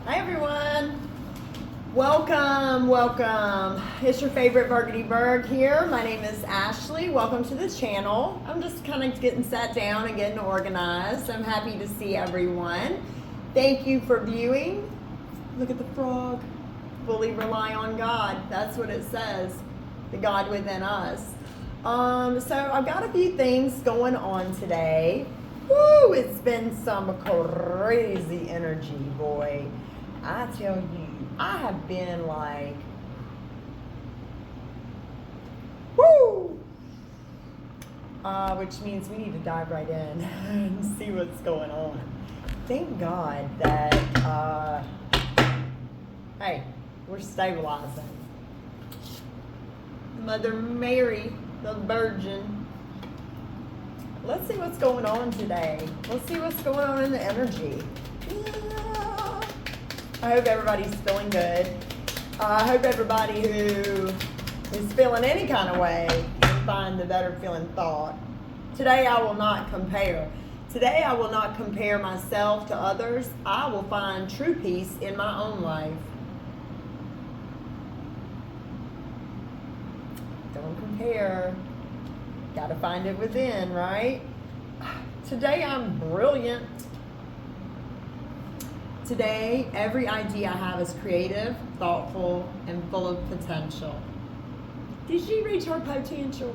Hi everyone. Welcome. It's your favorite Virgo Berg here. My name is Ashley. Welcome to the channel. I'm just kind of getting sat down and getting organized. I'm happy to see everyone. Thank you for viewing. Look at the frog. Fully rely on God. That's what it says. The God within us. So I've got a few things going on today. Woo! It's been some crazy energy, boy. I tell you, I have been like, woo! Which means we need to dive right in and see what's going on. Thank God that, hey, we're stabilizing. Mother Mary, the Virgin. Let's see what's going on today. Let's see what's going on in the energy. Yeah. I hope everybody's feeling good. I hope everybody who is feeling any kind of way can find the better feeling thought. Today I will not compare. Today I will not compare myself to others. I will find true peace in my own life. Don't compare. Got to find it within, right? Today I'm brilliant. Today, every idea I have is creative, thoughtful, and full of potential. Did she reach her potential?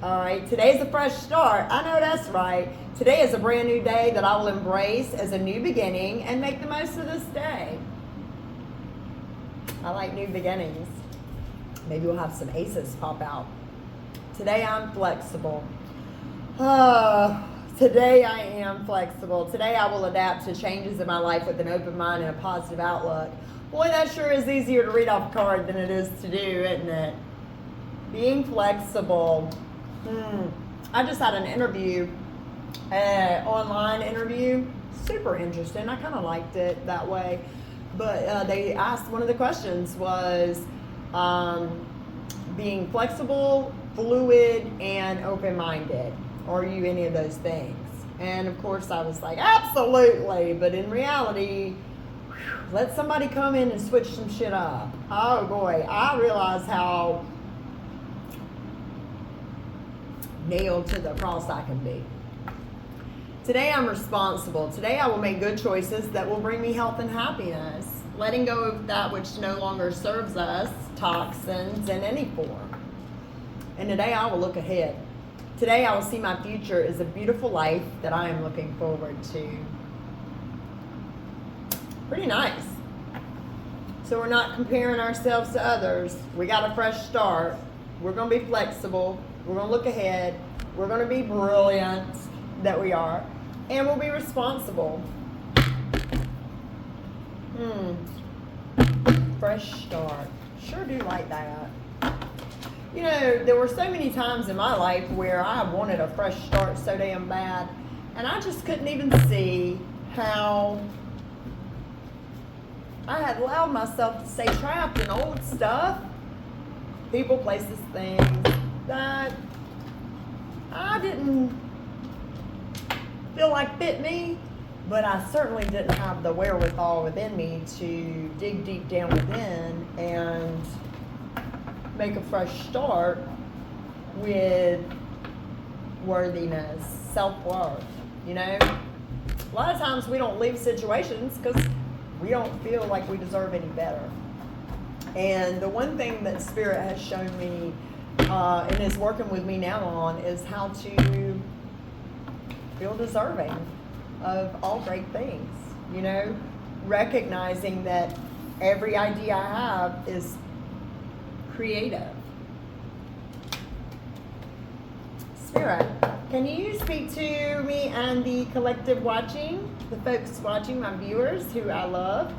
All right, today's a fresh start. I know that's right. Today is a brand new day that I will embrace as a new beginning and make the most of this day. I like new beginnings. Maybe we'll have some aces pop out. Today I'm flexible. Today I am flexible. Today I will adapt to changes in my life with an open mind and a positive outlook. Boy, that sure is easier to read off a card than it is to do, isn't it? Being flexible. I just had an interview, online interview. Super interesting. I kind of liked it that way. But they asked, one of the questions was being flexible, fluid, and open-minded. Are you any of those things? And of course I was like, absolutely. But in reality, let somebody come in and switch some shit up. Oh boy, I realize how nailed to the cross I can be. Today I'm responsible. Today I will make good choices that will bring me health and happiness. Letting go of that which no longer serves us, toxins in any form. And today I will look ahead. Today I will see my future as a beautiful life that I am looking forward to. Pretty nice. So we're not comparing ourselves to others. We got a fresh start. We're going to be flexible. We're going to look ahead. We're going to be brilliant, that we are. And we'll be responsible. Fresh start. Sure do like that. You know, there were so many times in my life where I wanted a fresh start so damn bad, and I just couldn't even see how I had allowed myself to stay trapped in old stuff, people, places, things that I didn't feel like fit me, but I certainly didn't have the wherewithal within me to dig deep down within and make a fresh start with worthiness, self-worth, you know? A lot of times we don't leave situations because we don't feel like we deserve any better. And the one thing that Spirit has shown me and is working with me now on is how to feel deserving of all great things, you know? Recognizing that every idea I have is creative. Spirit, can you speak to me and the collective watching, the folks watching, my viewers who I love?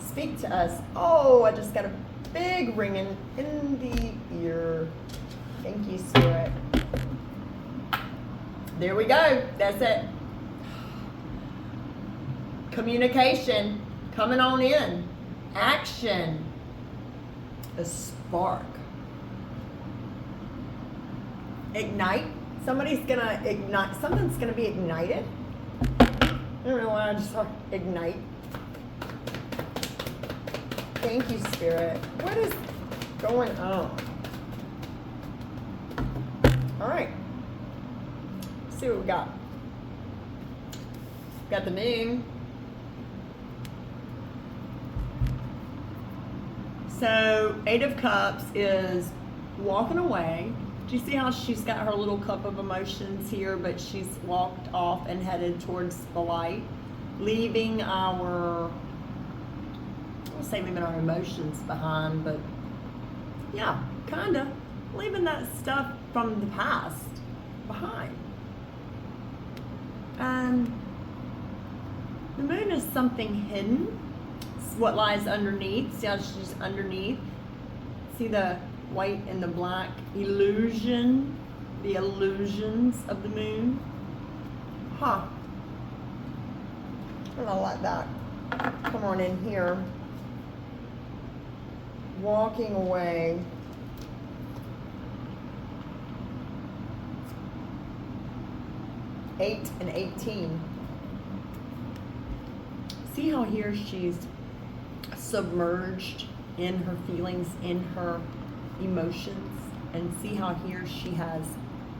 Speak to us. Oh, I just got a big ringing in the ear. Thank you, Spirit. There we go. That's it. Communication coming on in. Action. A spark. Ignite. Somebody's gonna ignite. Something's gonna be ignited. I don't know why I just thought ignite. Thank you, Spirit. What is going on? All right. Let's see what we got. Got the moon. So, 8 of Cups is walking away. Do you see how she's got her little cup of emotions here, but she's walked off and headed towards the light, leaving our, I'll say leaving our emotions behind, but yeah, kind of leaving that stuff from the past behind. The moon is something hidden. It's what lies underneath. See how she's underneath? See the white and the black illusion, the illusions of the moon? Huh. I don't like that. Come on in here. Walking away. Eight and 18. See how here she's submerged in her feelings, in her emotions, and see how here she has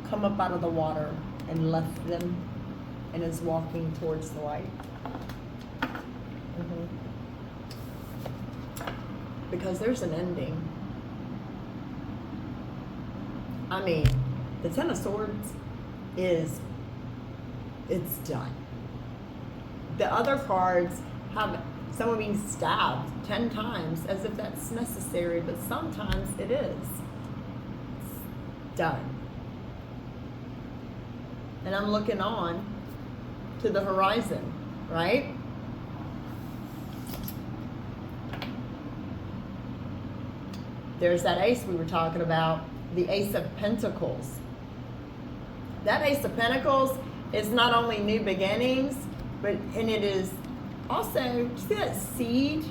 come up out of the water and left them and is walking towards the light. Because there's an ending. I mean, the Ten of Swords is, it's done. The other cards have someone being stabbed 10 times as if that's necessary, but sometimes it is. It's done. And I'm looking on to the horizon, right? There's that ace we were talking about, the Ace of Pentacles. That Ace of Pentacles is not only new beginnings, and it is also, do you see that seed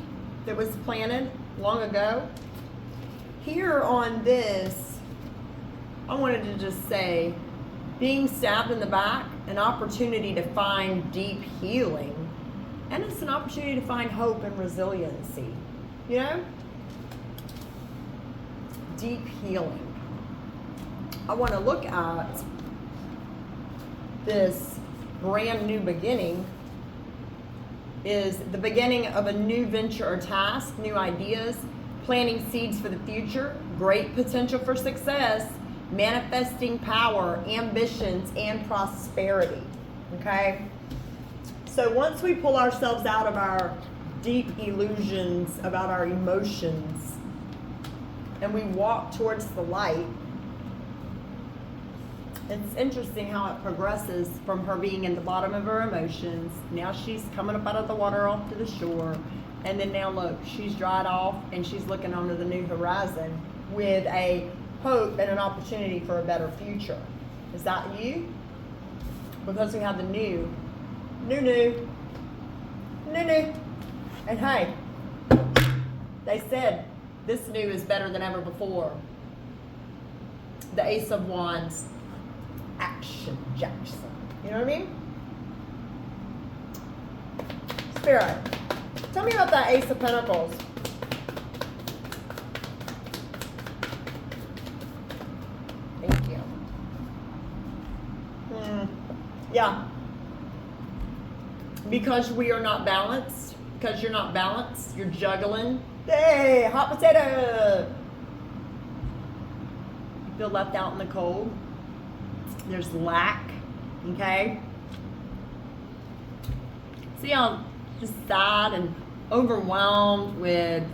that was planted long ago? Here on this, I wanted to just say, being stabbed in the back, an opportunity to find deep healing, and it's an opportunity to find hope and resiliency, you know? Deep healing. I want to look at this brand new beginning is the beginning of a new venture or task, new ideas, planting seeds for the future, great potential for success, manifesting power, ambitions, and prosperity. Okay? So once we pull ourselves out of our deep illusions about our emotions and we walk towards the light, it's interesting how it progresses from her being in the bottom of her emotions. Now she's coming up out of the water off to the shore. And then now look, she's dried off and she's looking onto the new horizon with a hope and an opportunity for a better future. Is that you? Because we have the new. And hey, they said this new is better than ever before. The Ace of Wands. Action Jackson. You know what I mean? Spirit, tell me about that Ace of Pentacles. Thank you. Yeah. Because we are not balanced. Because you're not balanced. You're juggling. Hey, hot potato. You feel left out in the cold. There's lack, okay? See how just sad and overwhelmed with,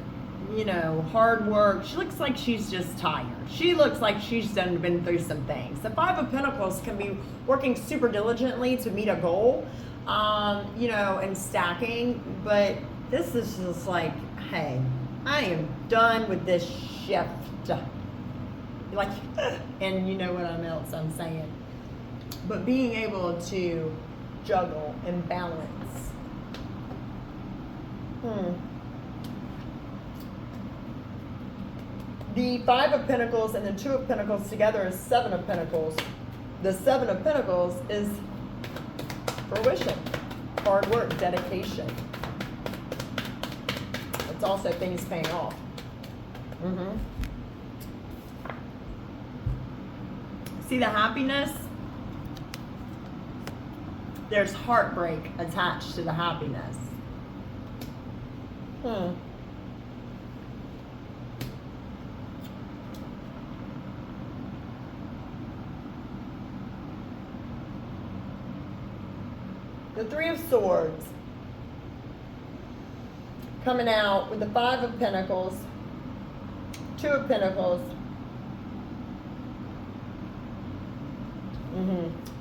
you know, hard work. She looks like she's just tired. She looks like she's been through some things. The Five of Pentacles can be working super diligently to meet a goal, you know, and stacking, but this is just like, hey, I am done with this shift. Like, and you know what else I'm saying. But being able to juggle and balance. The Five of Pentacles and the Two of Pentacles together is Seven of Pentacles. The Seven of Pentacles is fruition, hard work, dedication. It's also things paying off. See the happiness? There's heartbreak attached to the happiness. The Three of Swords coming out with the Five of Pentacles, Two of Pentacles.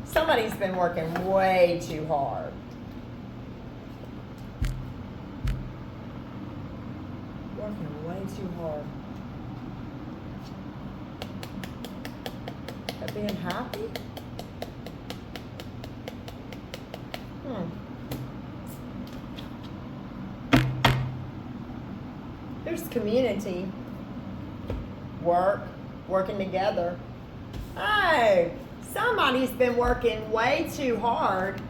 Somebody's been working way too hard. Working way too hard. At being happy? There's community. Working together. Oh, somebody's been working way too hard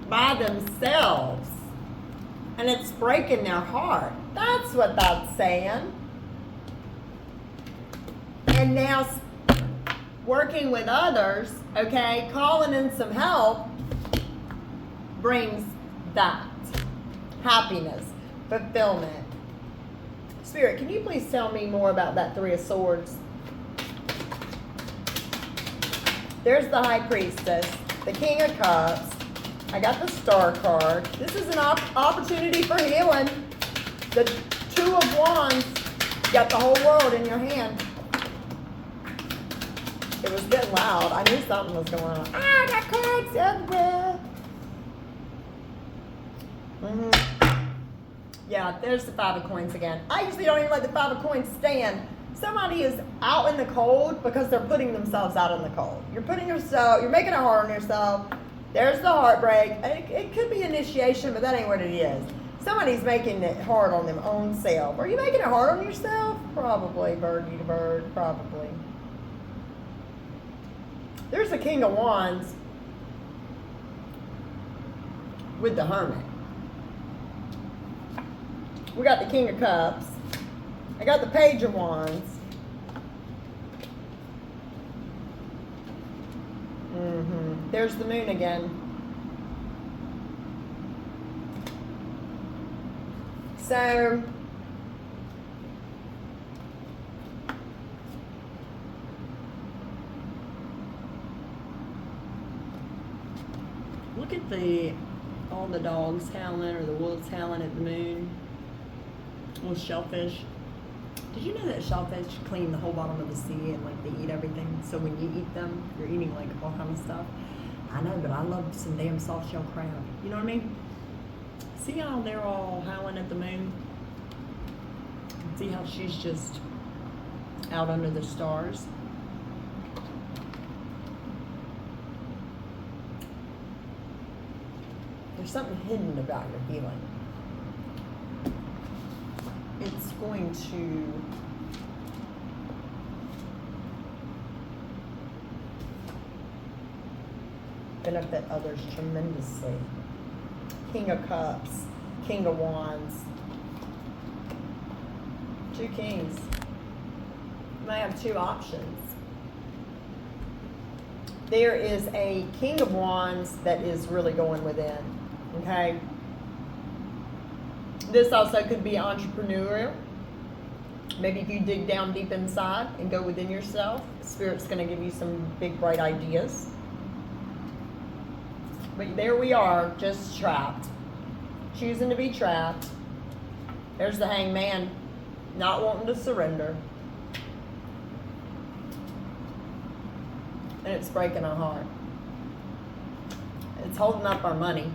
by themselves. And it's breaking their heart. That's what that's saying. And now working with others, okay, calling in some help brings that happiness, fulfillment. Spirit, can you please tell me more about that Three of Swords? There's the High Priestess, the King of Cups. I got the Star card. This is an opportunity for healing. The Two of Wands. You got the whole world in your hand. It was getting loud. I knew something was going on. I got cards everywhere. Yeah, there's the Five of Coins again. I usually don't even let the Five of Coins stand. Somebody is out in the cold because they're putting themselves out in the cold. You're making it hard on yourself. There's the heartbreak. It could be initiation, but that ain't what it is. Somebody's making it hard on their own self. Are you making it hard on yourself? Probably, birdie to bird, probably. There's the King of Wands with the Hermit. We got the King of Cups. I got the Page of Wands. There's the Moon again. So, look at all the dogs howling or the wolves howling at the moon. Little shellfish. Did you know that shellfish clean the whole bottom of the sea and like they eat everything? So when you eat them, you're eating like all kind of stuff. I know, but I love some damn soft shell crab. You know what I mean? See how they're all howling at the moon? See how she's just out under the stars? There's something hidden about your healing. It's going to benefit others tremendously. King of Cups, King of Wands, two kings. You might have two options. There is a King of Wands that is really going within, okay? This also could be entrepreneurial. Maybe if you dig down deep inside and go within yourself, Spirit's going to give you some big, bright ideas. But there we are, just trapped. Choosing to be trapped. There's the Hangman, not wanting to surrender. And it's breaking our heart. It's holding up our money.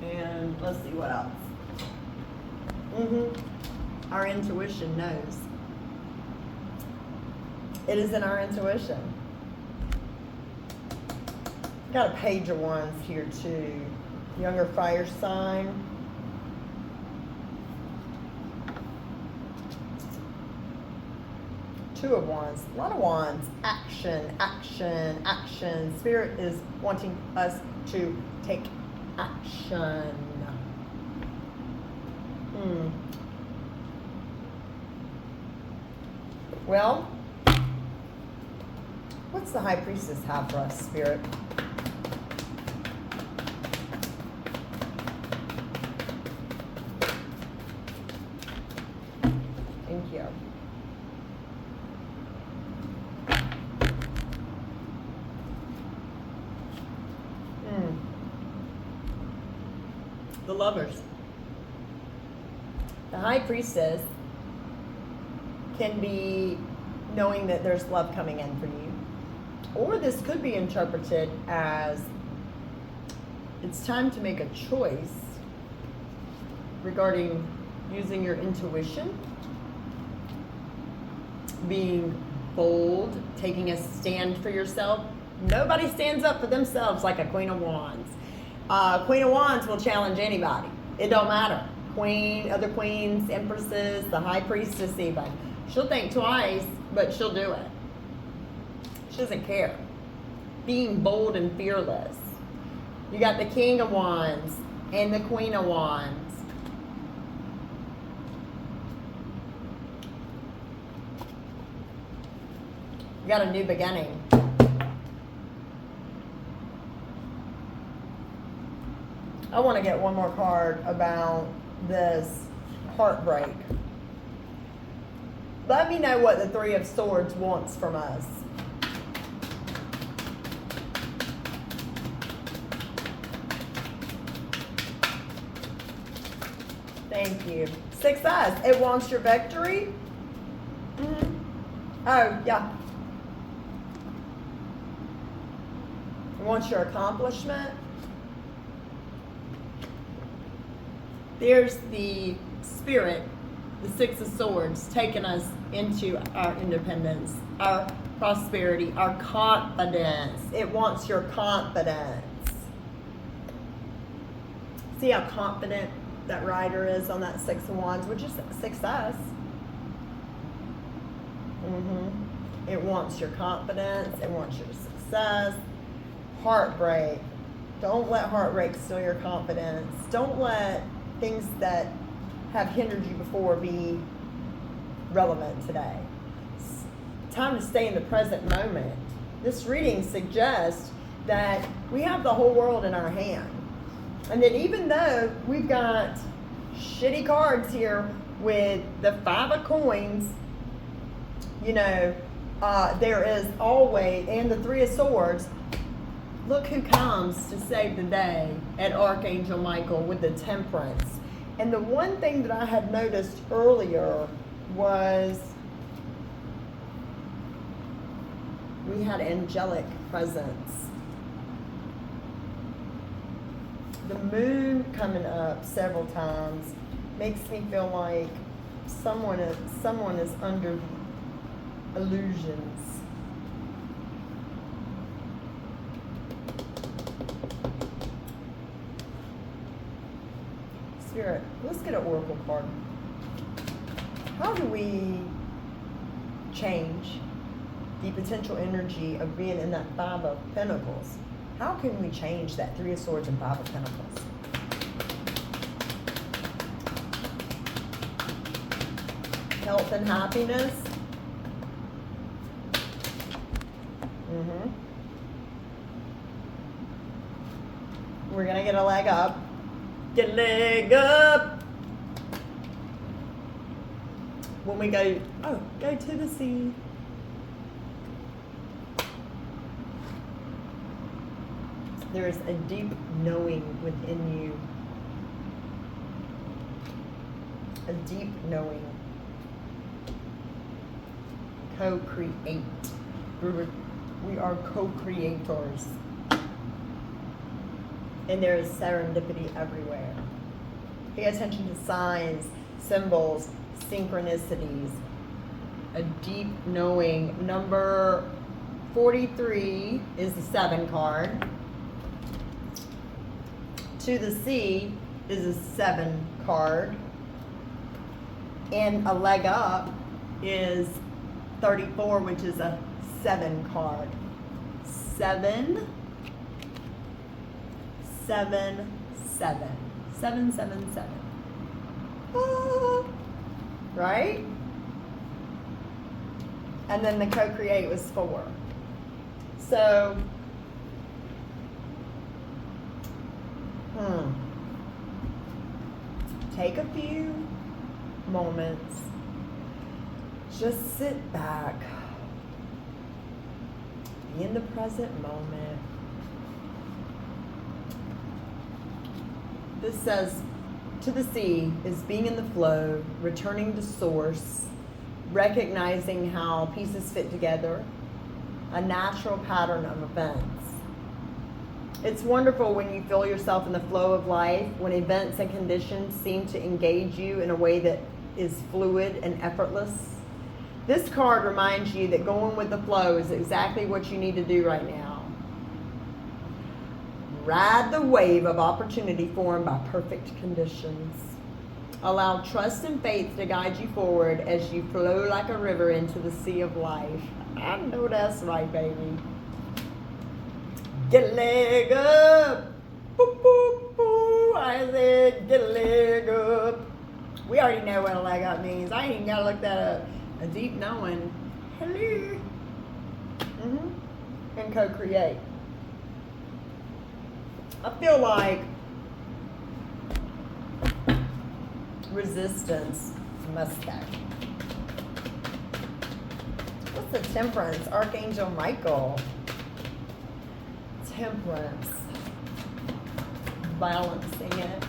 And let's see what else. Our intuition knows. It is in our intuition. Got a Page of Wands here too. Younger fire sign. Two of Wands. A lot of wands. Action, action, action. Spirit is wanting us to take action. Well, what's the High Priestess have for us, Spirit? Thank you. The Lovers. The High Priestess can be knowing that there's love coming in for you. Or this could be interpreted as it's time to make a choice regarding using your intuition, being bold, taking a stand for yourself. Nobody stands up for themselves like a Queen of Wands. Queen of Wands will challenge anybody. It don't matter. Queen, other queens, empresses, the High Priestess even. She'll think twice, but she'll do it. She doesn't care. Being bold and fearless. You got the King of Wands and the Queen of Wands. You got a new beginning. I want to get one more card about this heartbreak. Let me know what the Three of Swords wants from us. Thank you. Success. It wants your victory. Oh, yeah. It wants your accomplishment. There's the Spirit, the Six of Swords, taking us into our independence, our prosperity, our confidence. It wants your confidence. See how confident that rider is on that Six of Wands, which is success. It wants your confidence. It wants your success. Heartbreak. Don't let heartbreak steal your confidence. Don't let things that have hindered you before be relevant today. It's time to stay in the present moment. This reading suggests that we have the whole world in our hand. And that even though we've got shitty cards here with the Five of Coins, you know, there is always, and the Three of Swords, look who comes to save the day at Archangel Michael with the Temperance. And the one thing that I had noticed earlier was we had angelic presence. The moon coming up several times makes me feel like someone is under illusions. Spirit, let's get an oracle card. How do we change the potential energy of being in that Five of Pentacles? How can we change that Three of Swords and Five of Pentacles? Health and happiness. We're going to get a leg up. Get a leg up. When we go, go to the sea. There is a deep knowing within you. A deep knowing. Co-create. We are co-creators. And there is serendipity everywhere. Pay attention to signs, symbols, synchronicities. A deep knowing. Number 43 is the 7 card. To the sea is a 7 card. And a leg up is 34, which is a 7 card. 7, 7, 7. 7, 7, 7. Ah, right? And then the co-create was 4. So, take a few moments. Just sit back. Be in the present moment. This says, to the sea is being in the flow, returning to source, recognizing how pieces fit together, a natural pattern of events. It's wonderful when you feel yourself in the flow of life, when events and conditions seem to engage you in a way that is fluid and effortless. This card reminds you that going with the flow is exactly what you need to do right now. Ride the wave of opportunity formed by perfect conditions. Allow trust and faith to guide you forward as you flow like a river into the sea of life. I know that's right, baby. Get a leg up. Boop, boop, boop. I said, get a leg up. We already know what a leg up means. I ain't even got to look that up. A deep knowing. Hello. And co-create. I feel like resistance mustache. What's the temperance? Archangel Michael. Temperance. Balancing it.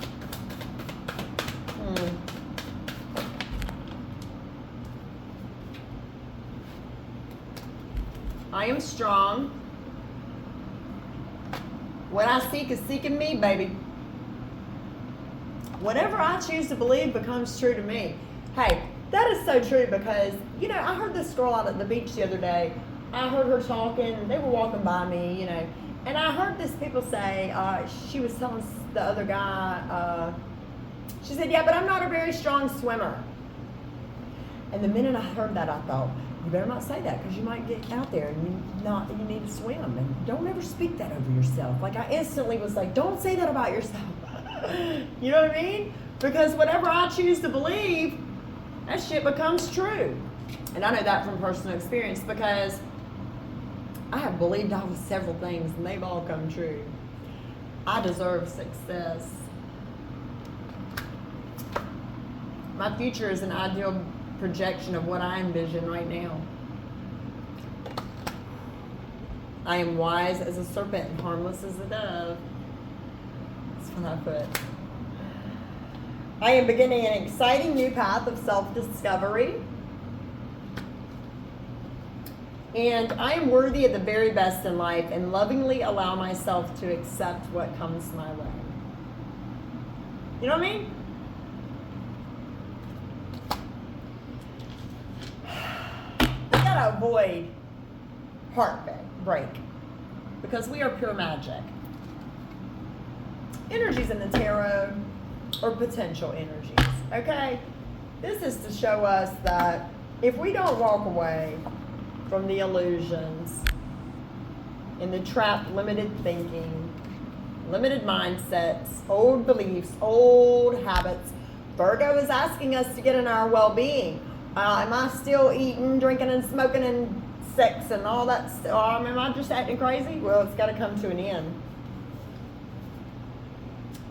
I am strong. What I seek is seeking me, baby. Whatever I choose to believe becomes true to me. Hey, that is so true because, you know, I heard this girl out at the beach the other day. I heard her talking. They were walking by me, you know. And I heard this people say, she was telling the other guy, she said, yeah, but I'm not a very strong swimmer. And the minute I heard that, I thought, you better not say that because you might get out there and you need to swim. And don't ever speak that over yourself. Like I instantly was like, don't say that about yourself. You know what I mean? Because whatever I choose to believe, that shit becomes true. And I know that from personal experience because I have believed I was several things and they've all come true. I deserve success. My future is an ideal projection of what I envision right now. I am wise as a serpent and harmless as a dove. That's what I put. I am beginning an exciting new path of self-discovery. And I am worthy of the very best in life and lovingly allow myself to accept what comes my way. You know what I mean? We gotta avoid heartbreak because we are pure magic. Energies in the tarot are potential energies, okay? This is to show us that if we don't walk away from the illusions and the trapped limited thinking, limited mindsets, old beliefs, old habits, Virgo is asking us to get in our well-being. Am I still eating, drinking, and smoking, and sex, and all that stuff? Am I just acting crazy? Well, it's got to come to an end.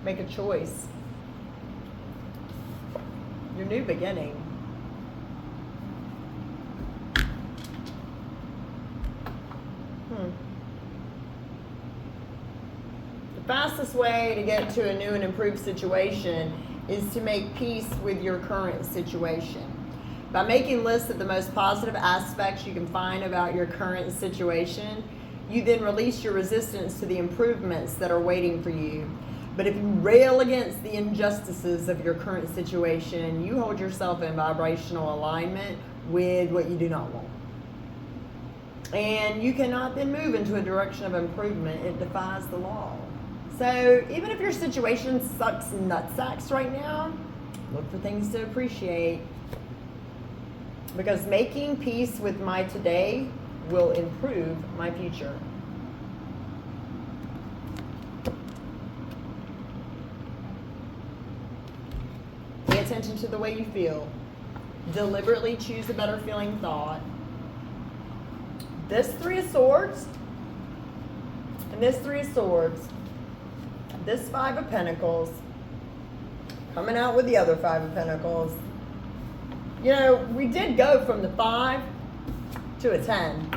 Make a choice. Your new beginning. The fastest way to get to a new and improved situation is to make peace with your current situation. By making lists of the most positive aspects you can find about your current situation, you then release your resistance to the improvements that are waiting for you. But if you rail against the injustices of your current situation, you hold yourself in vibrational alignment with what you do not want. And you cannot then move into a direction of improvement. It defies the law. So even if your situation sucks nutsacks right now, look for things to appreciate. Because making peace with my today will improve my future. attention to the way you feel. Deliberately choose a better feeling thought. This Three of Swords and this Three of Swords, this Five of Pentacles, coming out with the other Five of Pentacles. You know, we did go from the 5 to a 10.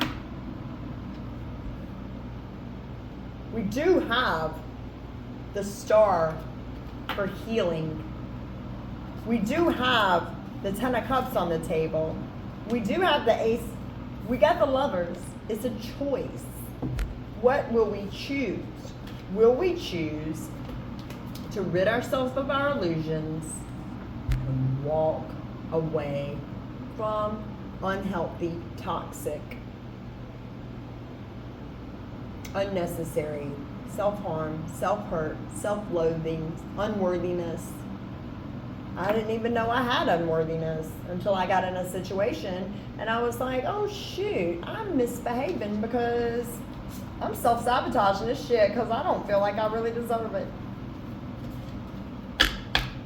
We do have the Star for healing. We do have the 10 of Cups on the table. We do have the Ace. We got the Lovers. It's a choice. What will we choose? Will we choose to rid ourselves of our illusions and walk away from unhealthy, toxic, unnecessary self-harm, self-hurt, self-loathing, unworthiness? I didn't even know I had unworthiness until I got in a situation and I was like, oh shoot, I'm misbehaving because I'm self-sabotaging this shit because I don't feel like I really deserve it.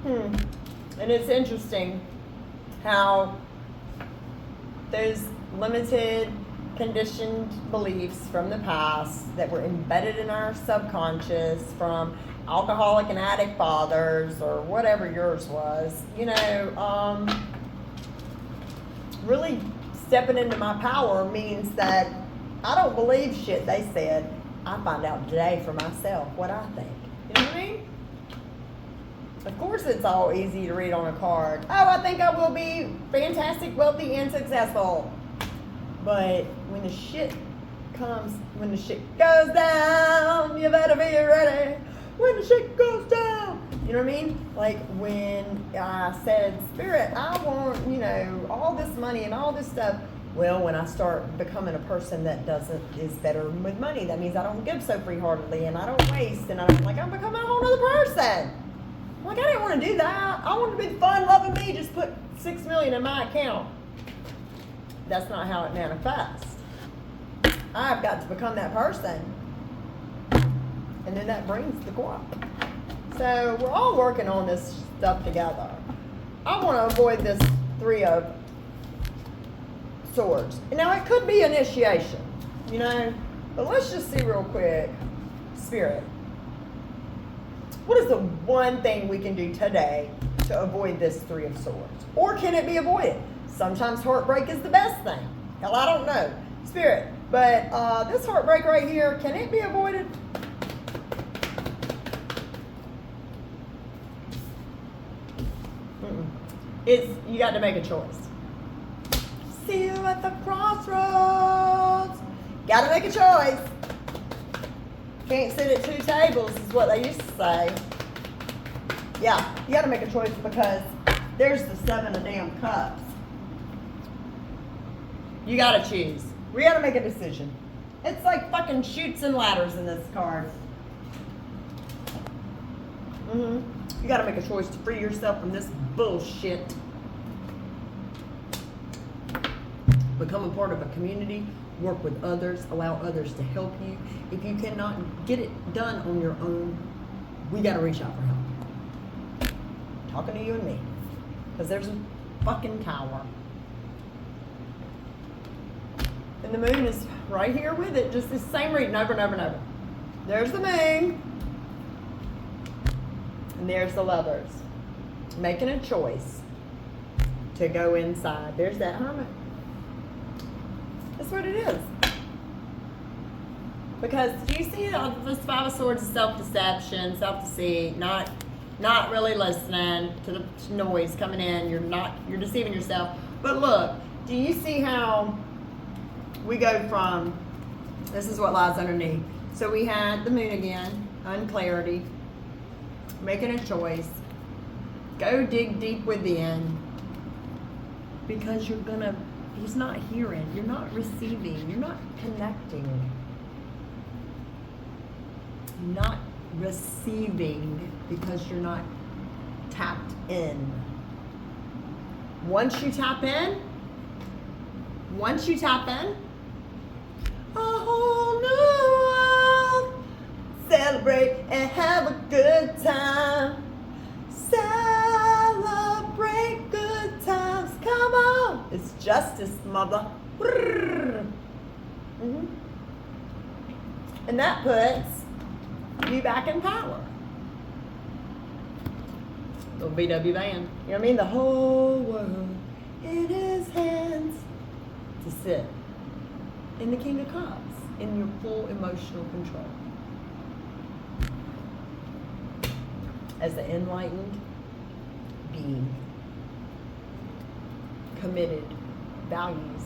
And it's interesting how there's limited conditioned beliefs from the past that were embedded in our subconscious from alcoholic and addict fathers or whatever yours was, you know. Really stepping into my power means that I don't believe shit they said. I find out today for myself what I think. You know what I mean? Of course it's all easy to read on a card. Oh, I think I will be fantastic, wealthy, and successful. But when the shit comes, when the shit goes down, you better be ready. When the shit goes down. You know what I mean? Like when I said, Spirit, I want, you know, all this money and all this stuff. Well, when I start becoming a person that is better with money, that means I don't give so free-heartedly and I don't waste and I'm becoming a whole other person. Like, I didn't want to do that. I wanted to be fun, loving me, just put $6 million in my account. That's not how it manifests. I've got to become that person. And then that brings the guap. So we're all working on this stuff together. I want to avoid this Three of Swords. Now, it could be initiation, you know, but let's just see real quick. Spirit, what is the one thing we can do today to avoid this Three of Swords? Or can it be avoided? Sometimes heartbreak is the best thing. Hell, I don't know. Spirit, but this heartbreak right here, can it be avoided? You got to make a choice. See you at the crossroads. Got to make a choice. Can't sit at two tables is what they used to say. Yeah, you got to make a choice because there's the 7 of damn cups. You got to choose. We got to make a decision. It's like fucking chutes and ladders in this card. You got to make a choice to free yourself from this bullshit. Become a part of a community. Work with others. Allow others to help you. If you cannot get it done on your own, we got to reach out for help. Talking to you and me. Because there's a fucking tower. And the moon is right here with it. Just the same reading over and over and over. There's the moon. And there's the Lovers. Making a choice to go inside. There's that Hermit. That's what it is. Because do you see this Five of Swords is self-deception, self-deceit, not really listening to the noise coming in. You're deceiving yourself. But look, do you see how we go from, this is what lies underneath. So we had the moon again, unclarity, making a choice. Go dig deep within because he's not hearing, you're not receiving, you're not connecting. Not receiving because you're not tapped in. Once you tap in, a whole new world. Celebrate and have a good time. Celebrate. justice, mother. And that puts you back in power. Little VW van. You know what I mean? The whole world in his hands to sit in the King of Cups in your full emotional control. As an enlightened being, committed, values,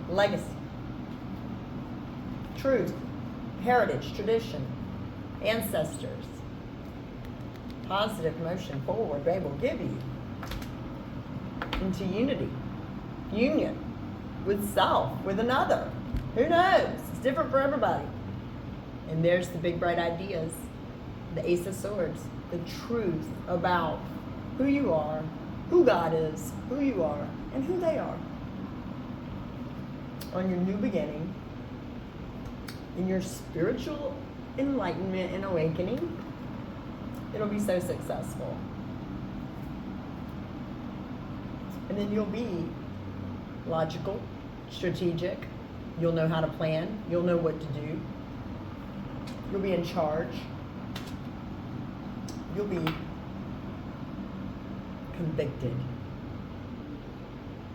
legacy, truth, heritage, tradition, ancestors, positive motion forward, they will give you into unity, union with self, with another. Who knows? It's different for everybody. And there's the big bright ideas, the Ace of Swords, the truth about who you are, who God is, who you are, and who they are. On your new beginning, in your spiritual enlightenment and awakening, it'll be so successful. And then you'll be logical, strategic. You'll know how to plan. You'll know what to do. You'll be in charge. You'll be convicted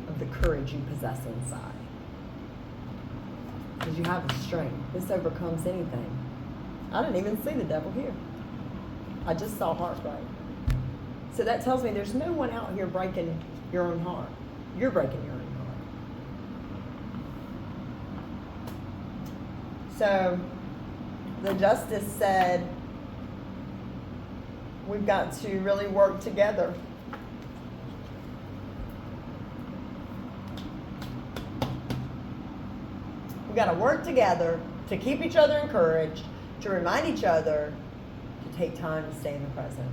of the courage you possess inside. Because you have the strength. This overcomes anything. I didn't even see the devil here. I just saw heartbreak. So that tells me there's no one out here breaking your own heart. You're breaking your own heart. So the justice said, we've got to really work together. We've got to work together to keep each other encouraged, to remind each other to take time to stay in the present.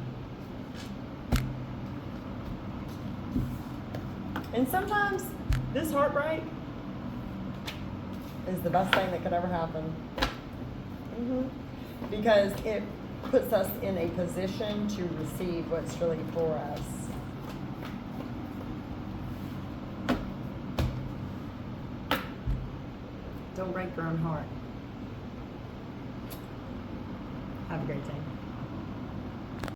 And sometimes this heartbreak is the best thing that could ever happen. Because it puts us in a position to receive what's really for us. Don't break your own heart. Have a great day.